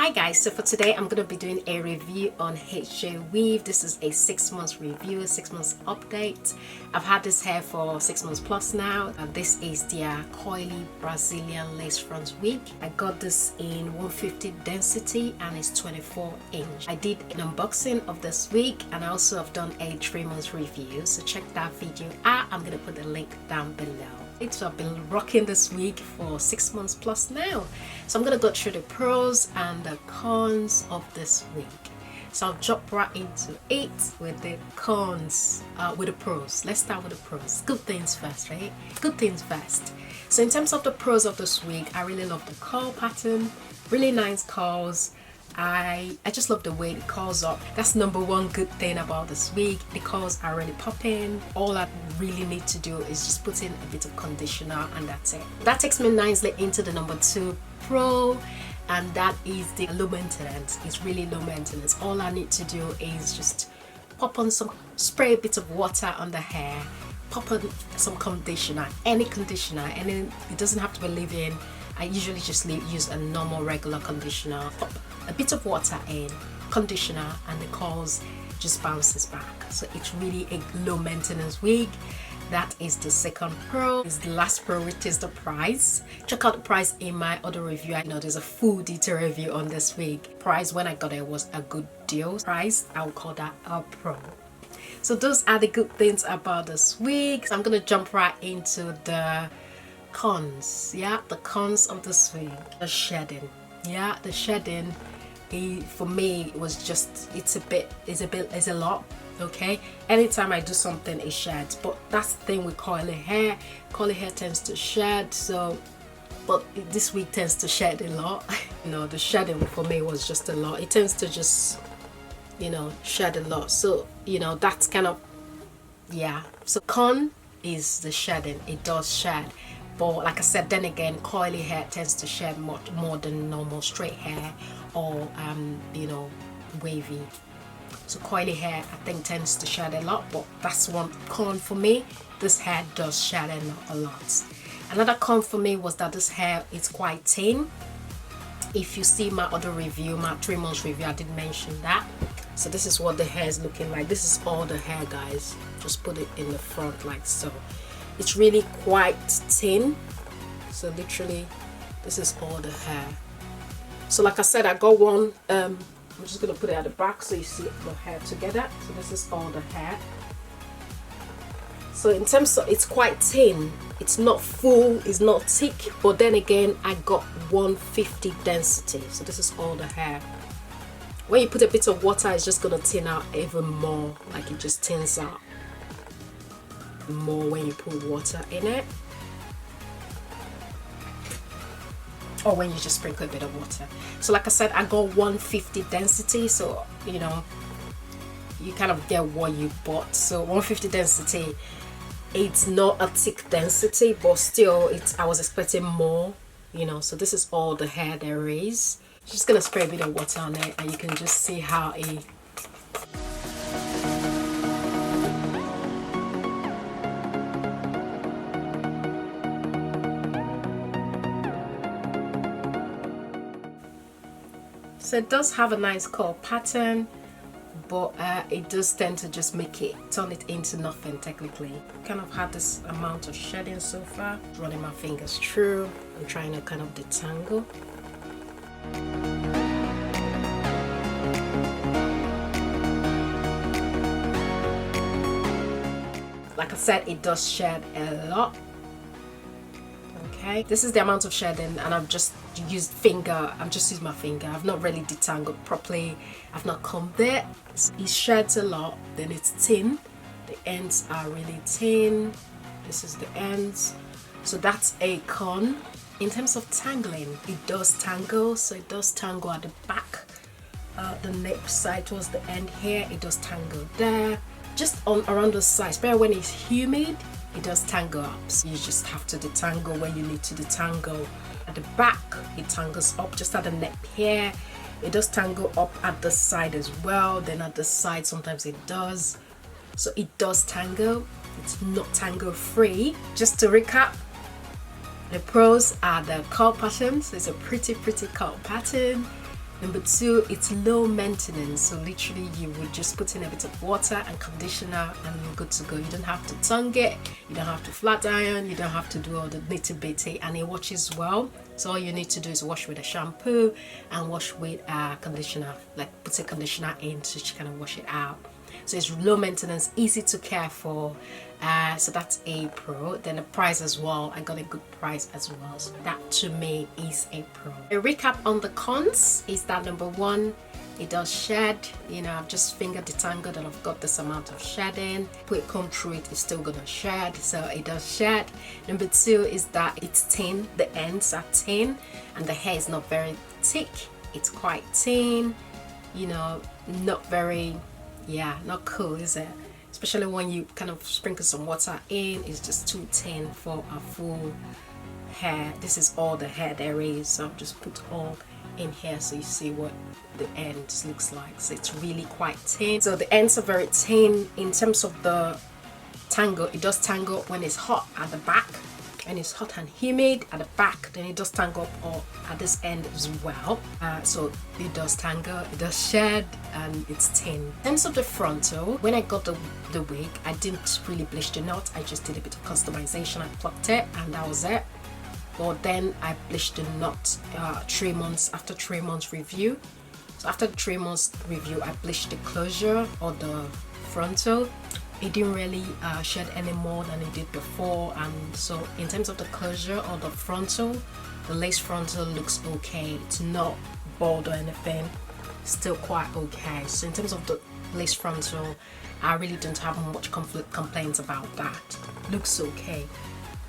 Hi guys, so for today I'm going to be doing a review on HJ Weave. This is a 6 months review, 6 months update. I've had this hair for 6 months plus now. This is their coily Brazilian lace front wig. I got this in 150 density and it's 24 inch. I did an unboxing of this wig and I also have done a 3 months review, so check that video out. I'm going to put the link down below. So I've been rocking this wig for 6 months plus now. So I'm going to go through the pros and the cons of this wig. So I'll jump right into it with the cons, with the pros. Let's start with the pros. Good things first, right? Good things first. So in terms of the pros of this wig, I really love the curl pattern. Really nice curls. I just love the way it curls up. That's number one good thing about this wig. The curls are really popping. All I really need to do is just put in a bit of conditioner and that's it. That takes me nicely into the number 2 pro, and that is the low maintenance. It's really low maintenance. All I need to do is just pop on spray a bit of water on the hair, pop on some conditioner, any conditioner, and then it doesn't have to be leave-in. I usually just use a normal regular conditioner, pop a bit of water in, conditioner, and the curls just bounces back. So it's really a low maintenance wig. That is the second pro. Is the last pro, which is the price. Check out the price in my other review. I know there's a full detail review on this wig. Price when I got it was a good deal. Price, I would call that a pro. So those are the good things about this wig. So I'm gonna jump right into the cons. Yeah, the cons of this wig. The shedding. Yeah, the shedding. For me, it was just it's a lot. Okay, anytime I do something it sheds, but that's the thing with curly hair tends to shed. So but this wig tends to shed a lot. You know, the shedding for me was just a lot. It tends to just, you know, shed a lot. So, you know, that's kind of, yeah. So con is the shedding. It does shed, but like I said, then again, coily hair tends to shed much more than normal straight hair or you know, wavy. So coily hair I think tends to shed a lot, but that's one con for me. This hair does shed a lot. Another con for me was that this hair is quite thin. If you see my other review, my 3 months review, I did mention that. So this is what the hair is looking like. This is all the hair, guys. Just put it in the front like so. It's really quite thin. So literally this is all the hair. So like I said, I got one, I'm just gonna put it at the back so you see the hair together. So this is all the hair. So in terms of, it's quite thin. It's not full, it's not thick, but then again, I got 150 density. So this is all the hair. When you put a bit of water, it's just gonna thin out even more. Like it just thins out more when you put water in it, or when you just sprinkle a bit of water. So like I said, I got 150 density, so you know, you kind of get what you bought. So 150 density, it's not a thick density, but still I was expecting more, you know. So this is all the hair there is. Just gonna spray a bit of water on it and you can just see how it so it does have a nice curl pattern, but it does tend to just turn it into nothing technically. Kind of had this amount of shedding so far. Running my fingers through. I'm trying to kind of detangle. Like I said, it does shed a lot. Okay, this is the amount of shedding, and I've just used my finger. I've not really detangled properly. I've not combed it. It sheds a lot. Then it's thin. The ends are really thin. This is the ends. So that's a con. In terms of tangling, it does tangle. So it does tangle at the back, the nape side towards the end here. It does tangle there. Just around the sides. But when it's humid, it does tangle up. So you just have to detangle when you need to detangle. At the back, it tangles up just at the neck here. It does tangle up at the side as well. Then at the side, sometimes it does. So it does tangle. It's not tangle free. Just to recap, the pros are the curl pattern. So it's a pretty curl pattern. Number 2, it's low maintenance. So literally you would just put in a bit of water and conditioner and you're good to go. You don't have to tongue it, you don't have to flat iron, you don't have to do all the nitty bitty, and it washes well. So all you need to do is wash with a shampoo and wash with a conditioner, like put a conditioner in to kind of wash it out. So it's low maintenance, easy to care for. So that's a pro. Then the price as well, I got a good price as well. So that to me is a pro. A recap on the cons is that number 1, it does shed. You know, I've just fingered the tangle that I've got this amount of shedding. Put a comb through it, it's still gonna shed. So it does shed. Number 2 is that it's thin. The ends are thin and the hair is not very thick. It's quite thin. You know, not very, not cool, is it? Especially when you kind of sprinkle some water in, it's just too thin for a full hair. This is all the hair there is, so I've just put all in here so you see what the ends looks like. So it's really quite thin. So the ends are very thin. In terms of the tangle, it does tangle when it's hot at the back, and it's hot and humid at the back, then it does tangle up or at this end as well. So it does tangle, it does shed, and it's thin. In terms of the frontal, when I got the wig, I didn't really bleach the knot. I just did a bit of customization. I plucked it and that was it. But then I bleached the knot 3 months after 3 months review. So after the 3 months review, I bleached the closure or the frontal. It didn't really shed any more than it did before, and so in terms of the closure or the frontal, the lace frontal looks okay. It's not bald or anything, still quite okay. So in terms of the lace frontal, I really don't have much complaints about that. Looks okay.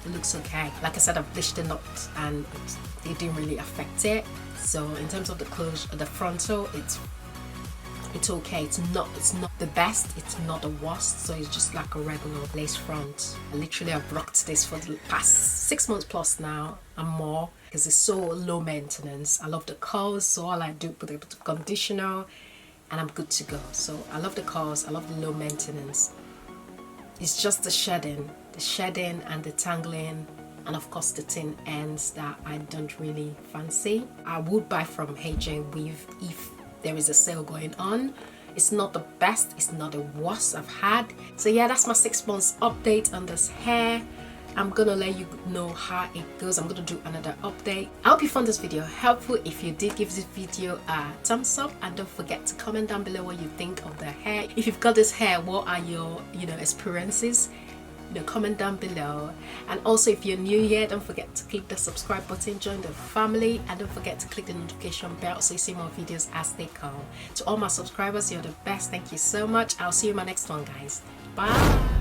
It looks okay. Like I said, I've bleached the knot and it didn't really affect it. So in terms of the closure, the frontal, it's okay. It's not the best, it's not the worst, so it's just like a regular lace front. Literally I've rocked this for the past 6 months plus now and more because it's so low maintenance. I love the curls, so all I do put a bit of conditioner and I'm good to go. So I love the curls, I love the low maintenance. It's just the shedding and the tangling, and of course the thin ends that I don't really fancy. I would buy from HJ Weave if there is a sale going on. It's not the best, it's not the worst I've had. So yeah, that's my 6 months update on this hair. I'm gonna let you know how it goes. I'm gonna do another update. I hope you found this video helpful. If you did, give this video a thumbs up and don't forget to comment down below what you think of the hair. If you've got this hair, what are your experiences? Comment down below. And also, if you're new here, don't forget to click the subscribe button, join the family, and don't forget to click the notification bell so you see more videos as they come. To all my subscribers, you're the best. Thank you so much. I'll see you in my next one, guys. Bye.